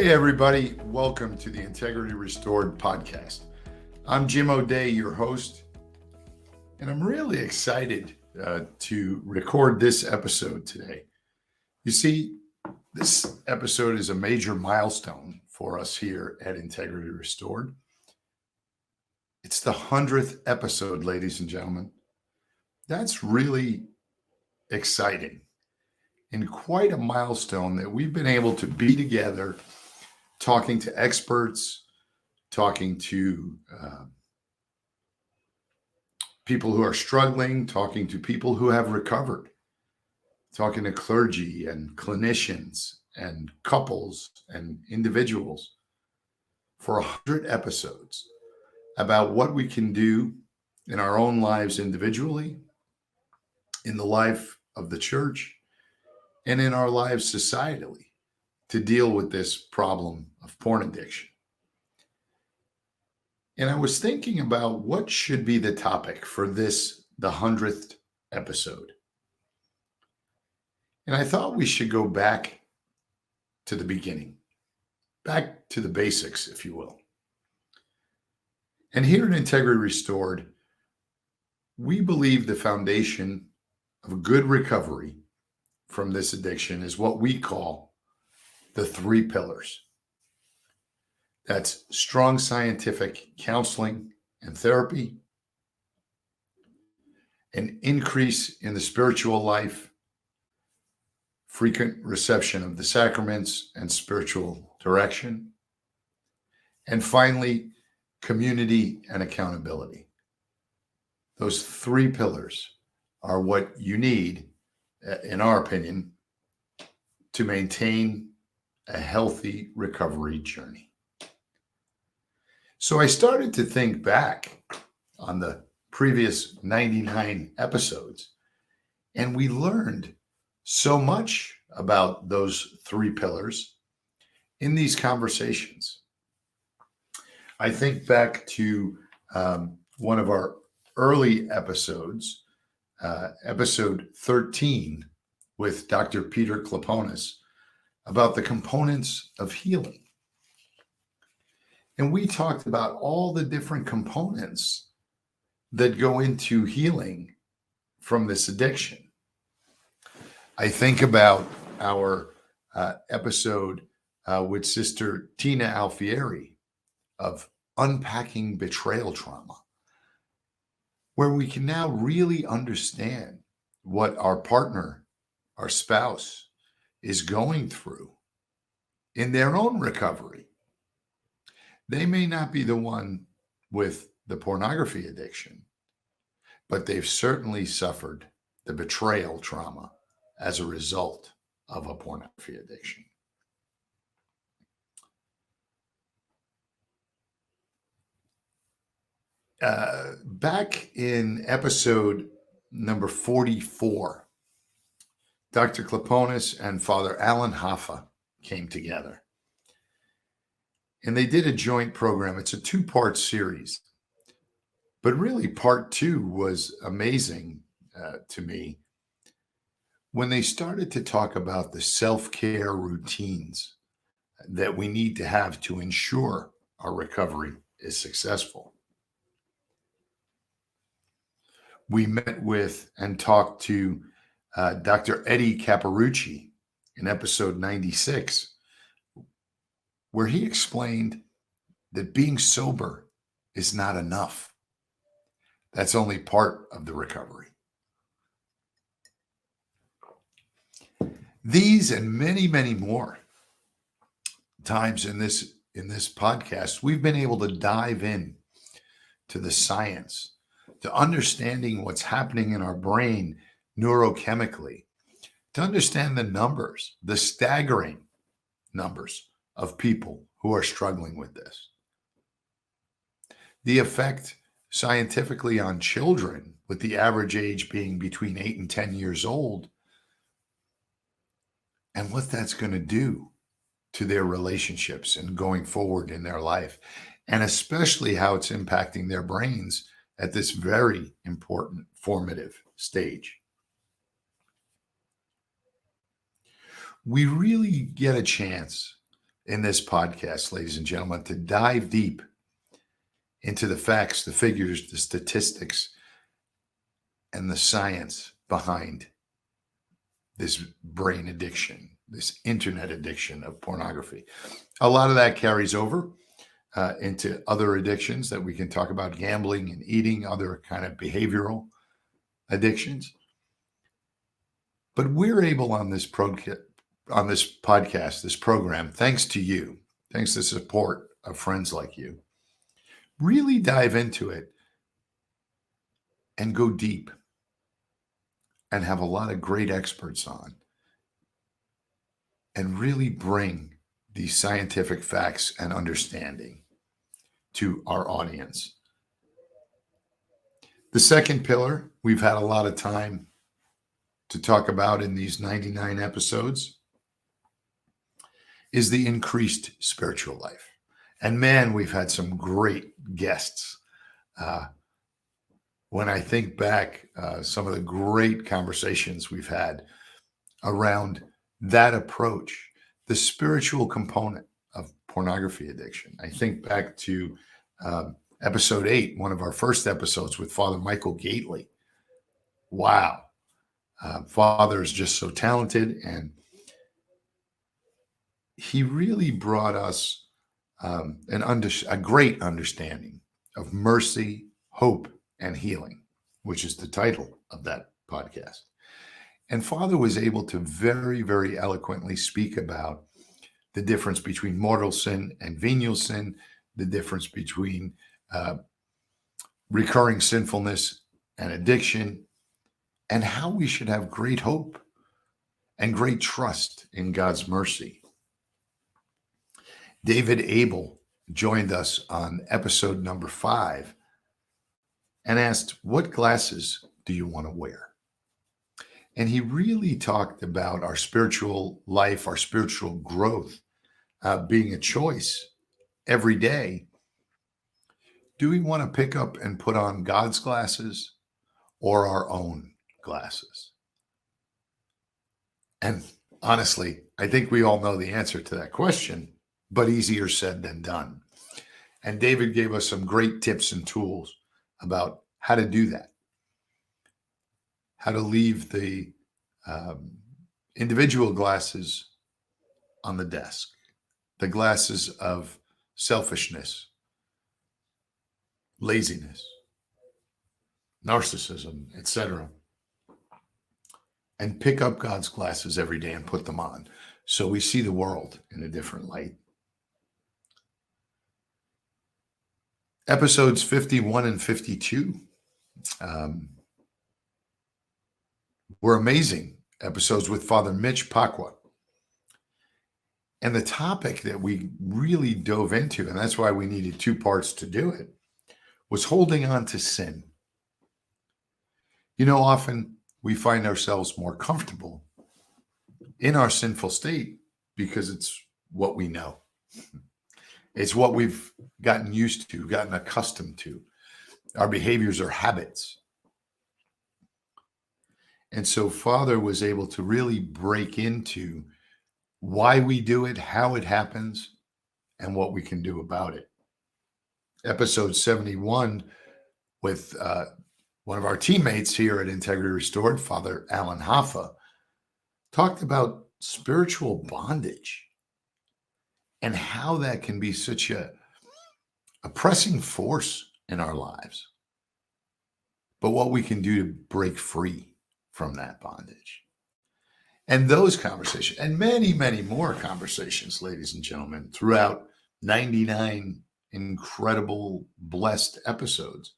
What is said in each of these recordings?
Hey, everybody. Welcome to the Integrity Restored podcast. I'm Jim O'Day, your host, and I'm really excited to record this episode today. You see, this episode is a major milestone for us here at Integrity Restored. It's the 100th episode, ladies and gentlemen. That's really exciting and quite a milestone that we've been able to be together talking to experts, talking to people who are struggling, talking to people who have recovered, talking to clergy and clinicians and couples and individuals for 100 episodes about what we can do in our own lives individually, in the life of the church, and in our lives societally to deal with this problem of porn addiction. And I was thinking about what should be the topic for this, the 100th episode. And I thought we should go back to the beginning, back to the basics, if you will. And here at Integrity Restored, we believe the foundation of good recovery from this addiction is what we call the three pillars. That's strong scientific counseling and therapy, an increase in the spiritual life, frequent reception of the sacraments and spiritual direction, and finally, community and accountability. Those three pillars are what you need, in our opinion, to maintain a healthy recovery journey. So I started to think back on the previous 99 episodes, and we learned so much about those three pillars in these conversations. I think back to one of our early episodes, episode 13 with Dr. Peter Kloponis, about the components of healing. And we talked about all the different components that go into healing from this addiction. I think about our episode with Sister Tina Alfieri of unpacking betrayal trauma, where we can now really understand what our partner, our spouse, is going through in their own recovery. They may not be the one with the pornography addiction, but they've certainly suffered the betrayal trauma as a result of a pornography addiction. Back in episode number 44, Dr. Kloponis and Father Alan Hoffa came together. And they did a joint program. It's a two-part series. But really, part two was amazing to me when they started to talk about the self-care routines that we need to have to ensure our recovery is successful. We met with and talked to Dr. Eddie Caparucci in episode 96, where he explained that being sober is not enough. That's only part of the recovery. These and many, many more times in this podcast, we've been able to dive in to the science, to understanding what's happening in our brain neurochemically, to understand the numbers, the staggering numbers of people who are struggling with this. The effect scientifically on children, with the average age being between 8 and 10 years old, and what that's going to do to their relationships and going forward in their life, and especially how it's impacting their brains at this very important formative stage. We really get a chance in this podcast, ladies and gentlemen, to dive deep into the facts, the figures, the statistics, and the science behind this brain addiction, this internet addiction of pornography. A lot of that carries over into other addictions that we can talk about: gambling and eating, other kind of behavioral addictions. But we're able on this podcast, this program, thanks to you, thanks to the support of friends like you, really dive into it and go deep and have a lot of great experts on and really bring these scientific facts and understanding to our audience. The second pillar we've had a lot of time to talk about in these 99 episodes is the increased spiritual life. And man, we've had some great guests. When I think back, some of the great conversations we've had around that approach, the spiritual component of pornography addiction. I think back to episode 8, one of our first episodes with Father Michael Gately. Wow. Father is just so talented, and he really brought us a great understanding of mercy, hope, and healing, which is the title of that podcast. And Father was able to very, very eloquently speak about the difference between mortal sin and venial sin, the difference between recurring sinfulness and addiction, and how we should have great hope and great trust in God's mercy. David Abel joined us on episode number 5 and asked, what glasses do you want to wear? And he really talked about our spiritual life, our spiritual growth, being a choice every day. Do we want to pick up and put on God's glasses or our own glasses? And honestly, I think we all know the answer to that question, but easier said than done. And David gave us some great tips and tools about how to do that, how to leave the individual glasses on the desk, the glasses of selfishness, laziness, narcissism, etc., and pick up God's glasses every day and put them on so we see the world in a different light. Episodes 51 and 52 were amazing episodes with Father Mitch Pacwa. And the topic that we really dove into, and that's why we needed 2 parts to do it, was holding on to sin. You know, often we find ourselves more comfortable in our sinful state because it's what we know. It's what we've gotten used to, gotten accustomed to. Our behaviors are habits. And so Father was able to really break into why we do it, how it happens, and what we can do about it. Episode 71 with one of our teammates here at Integrity Restored, Father Alan Hoffa, talked about spiritual bondage and how that can be such a pressing force in our lives, but what we can do to break free from that bondage. And those conversations, and many, many more conversations, ladies and gentlemen, throughout 99 incredible, blessed episodes,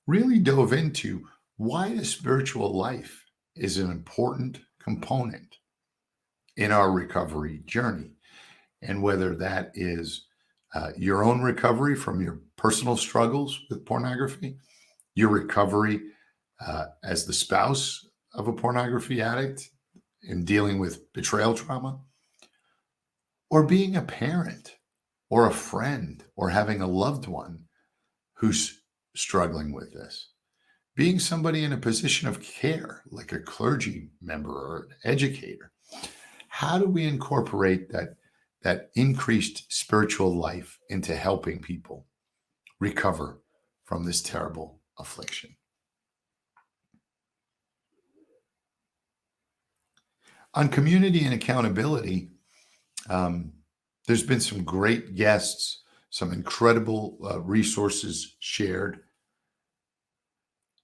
really dove into why the spiritual life is an important component in our recovery journey. And whether that is your own recovery from your personal struggles with pornography, your recovery as the spouse of a pornography addict in dealing with betrayal trauma, or being a parent or a friend or having a loved one who's struggling with this, being somebody in a position of care, like a clergy member or an educator. How do we incorporate that that increased spiritual life into helping people recover from this terrible affliction. On community and accountability, there's been some great guests, some incredible resources shared.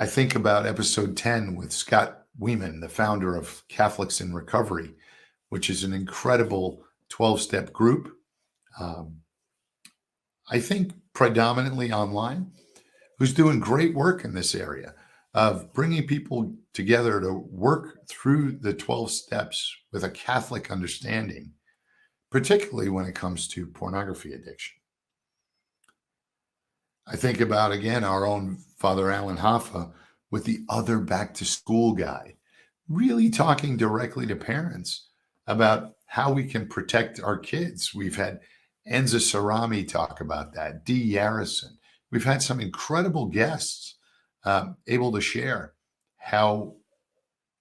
I think about episode 10 with Scott Weeman, the founder of Catholics in Recovery, which is an incredible 12-step group. I think predominantly online, who's doing great work in this area of bringing people together to work through the 12 steps with a Catholic understanding, particularly when it comes to pornography addiction. I think about, again, our own Father Alan Hoffa with the Other Back to School Guide, really talking directly to parents about how we can protect our kids. We've had Enza Sarami talk about that, Dee Yarrison. We've had some incredible guests able to share how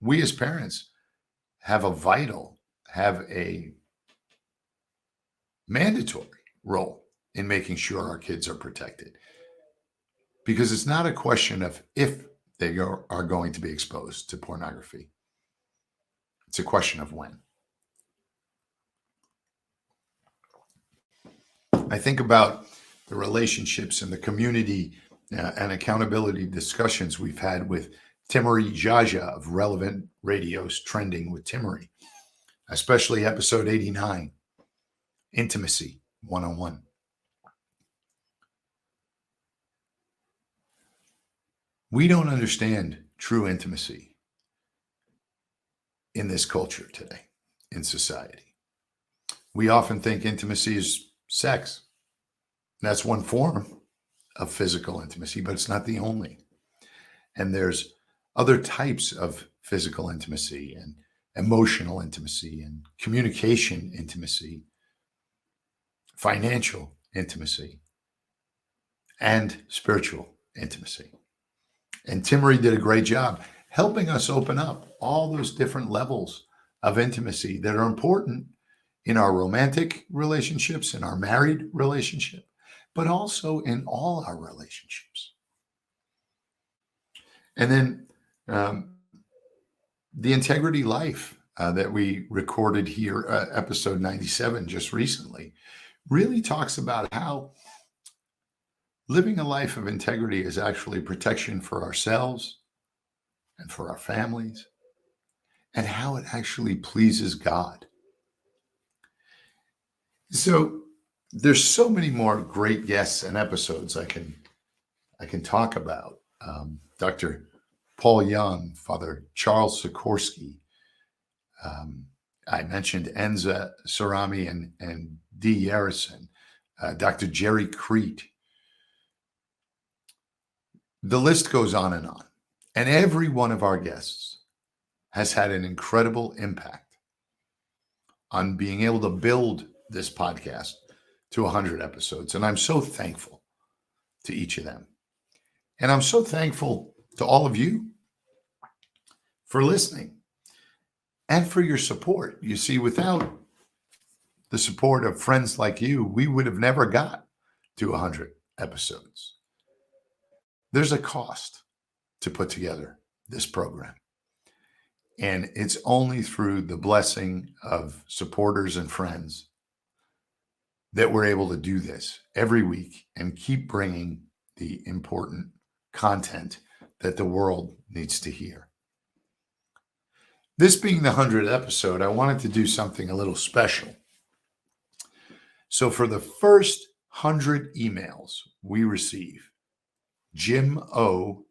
we as parents have a mandatory role in making sure our kids are protected. Because it's not a question of if they are going to be exposed to pornography. It's a question of when. I think about the relationships and the community and accountability discussions we've had with Timmery Jaja of Relevant Radio's Trending with Timmery, especially episode 89, Intimacy 101. We don't understand true intimacy in this culture today, in society. We often think intimacy is sex. That's one form of physical intimacy, but it's not the only. And there's other types of physical intimacy and emotional intimacy and communication intimacy, financial intimacy, and spiritual intimacy. And Timmery did a great job helping us open up all those different levels of intimacy that are important in our romantic relationships, in our married relationship, but also in all our relationships. And then the Integrity Life that we recorded here, episode 97, just recently, really talks about how living a life of integrity is actually protection for ourselves and for our families, and how it actually pleases God. So there's so many more great guests and episodes I can talk about. Dr. Paul Young, Father Charles Sikorsky. I mentioned Enza Sarami and Dee Yarrison, Dr. Jerry Crete. The list goes on. And every one of our guests has had an incredible impact on being able to build this podcast to 100 episodes. And I'm so thankful to each of them. And I'm so thankful to all of you for listening and for your support. You see, without the support of friends like you, we would have never got to 100 episodes. There's a cost to put together this program. And it's only through the blessing of supporters and friends that we're able to do this every week and keep bringing the important content that the world needs to hear. This being the 100th episode, I wanted to do something a little special. So for the first 100 emails we receive, Jim O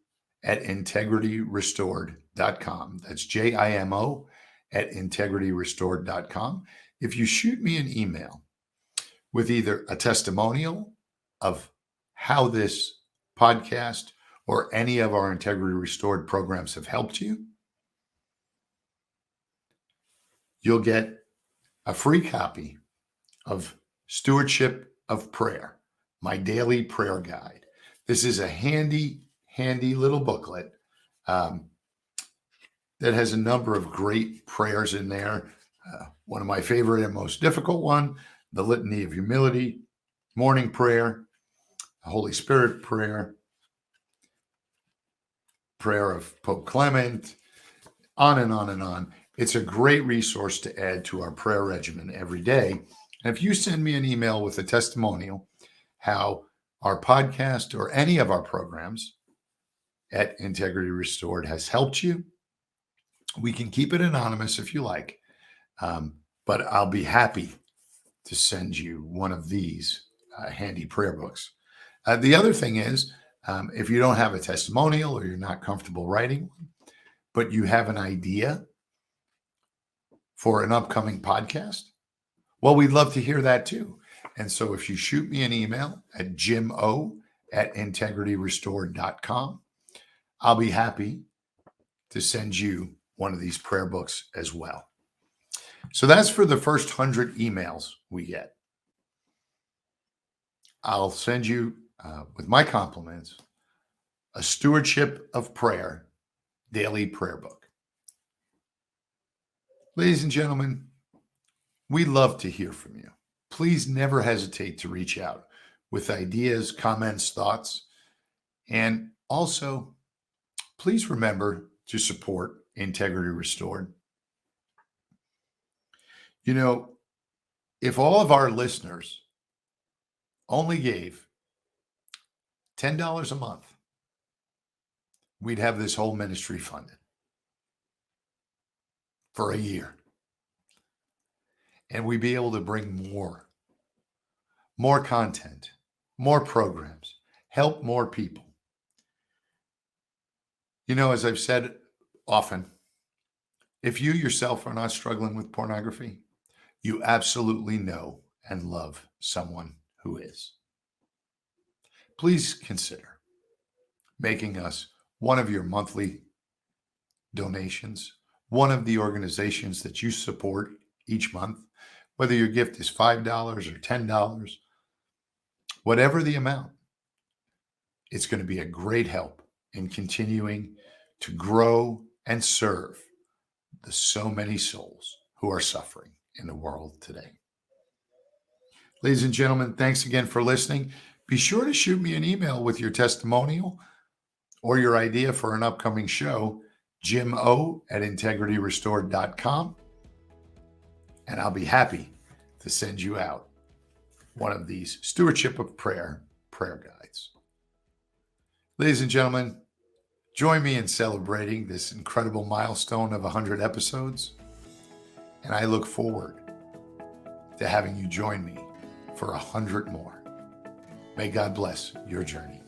at integrityrestored.com. That's JIMO at integrityrestored.com. If you shoot me an email with either a testimonial of how this podcast or any of our Integrity Restored programs have helped you, you'll get a free copy of Stewardship of Prayer, my daily prayer guide. This is a handy little booklet that has a number of great prayers in there. One of my favorite and most difficult one the Litany of Humility, morning prayer, Holy Spirit prayer, prayer of Pope Clement, on and on and on. It's a great resource to add to our prayer regimen every day. And if you send me an email with a testimonial, how our podcast or any of our programs at Integrity Restored has helped you, we can keep it anonymous if you like, but I'll be happy to send you one of these handy prayer books. The other thing is, if you don't have a testimonial or you're not comfortable writing one, but you have an idea for an upcoming podcast, well, we'd love to hear that too. And so if you shoot me an email at jimo@integrityrestored.com, I'll be happy to send you one of these prayer books as well. So that's for the first 100 emails we get. I'll send you, with my compliments, a Stewardship of Prayer daily prayer book. Ladies and gentlemen, we love to hear from you. Please never hesitate to reach out with ideas, comments, thoughts, and also please remember to support Integrity Restored. You know, if all of our listeners only gave $10 a month, we'd have this whole ministry funded for a year. And we'd be able to bring more content, more programs, help more people. You know, as I've said often, if you yourself are not struggling with pornography, you absolutely know and love someone who is. Please consider making us one of your monthly donations, one of the organizations that you support each month, whether your gift is $5 or $10, whatever the amount, it's going to be a great help in continuing to grow and serve the so many souls who are suffering in the world today. Ladies and gentlemen, thanks again for listening. Be sure to shoot me an email with your testimonial or your idea for an upcoming show, jimo@integrityrestored.com, and I'll be happy to send you out one of these Stewardship of Prayer guides. Ladies and gentlemen, join me in celebrating this incredible milestone of 100 episodes, and I look forward to having you join me for 100 more. May God bless your journey.